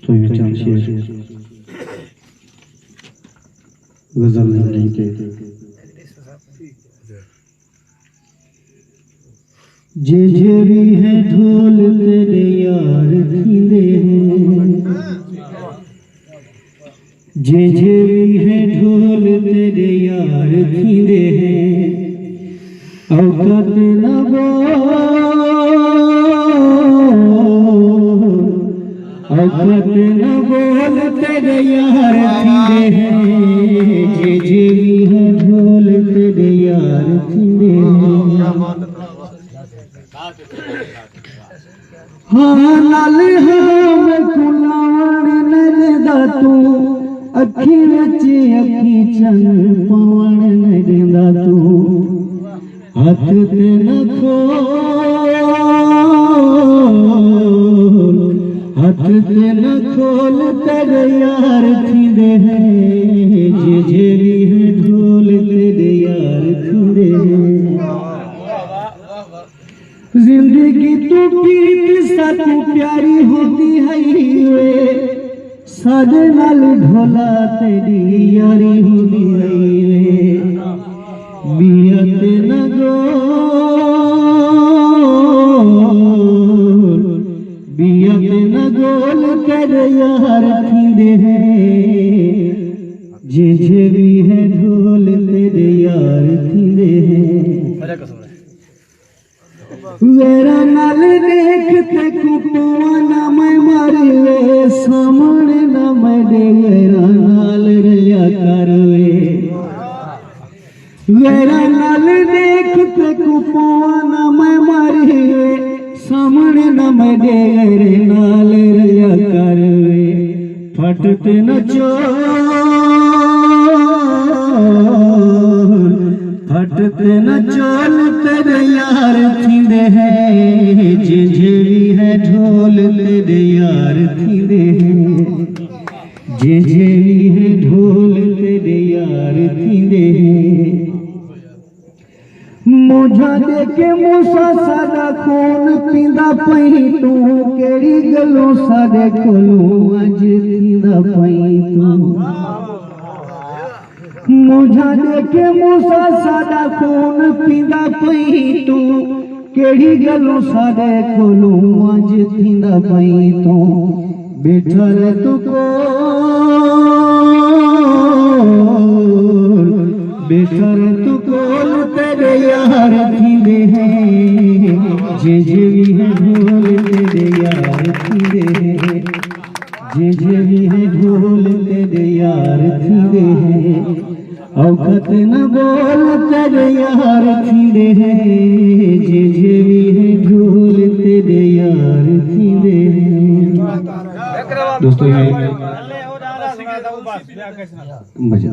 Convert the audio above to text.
तो ये चंद शेर गजल नहीं के जे भी है ढोल तेरे यार धीरे हैं, जे भी है ढोल तेरे यार धीरे हैं, औकात न औकात न बोल तेरे यार धीरे हैं, जे भी है ढोल तेरे यार धीरे हैं। हाँ लाल हम कुलावण नरदा तू अखी विच अखी चंग पवण नरदा तू हाथ ते न खोल हाथ ते न खोल तेरे यार थींदे हैं, जे भी है ढोल तेरे यार थींदे हैं। जिंदगी तू प्रीत सा तू प्यारी होती है वे, सादे नाल ढोला तेरी यारी होती है वे, बियत न गोल तेरे यार थींदे हैं, जे भी है ढोल तेरे यार थींदे हैं। वेरा नाल देखते कुपवा ना मैं मारे सामने ना मैं डेरा नाल रया करवे, वेरा नाल देखते कुपवा ना मैं मारे सामने ना मैं डेरे नाल रया करवे, फटते न फटते न चोल तेरे यार थींदे हैं, जे भी है ढोल तेरे यार थींदे हैं, जे भी है ढोल तेरे यार थींदे हैं। मुझा देखे मूसा सादा खून पींदा पई तू, केड़ी गलों साडे कोलों अज थींदा पई तू। मुझा देखे मूसा सादा खून पींदा पई तू, केड़ी गलों साडे कोलों अज थींदा पई तू। बैठा रे तू बैठा रे तू कोल तेरे यार थींदे हैं, जे भी है ढोल तेरे यार थींदे हैं, जे भी है ढोल तेरे यार थींदे हैं, औखत न बोल तेरे यार थींदे हैं, जे भी है ढोल तेरे यार थींदे हैं। दोस्तों ये मजा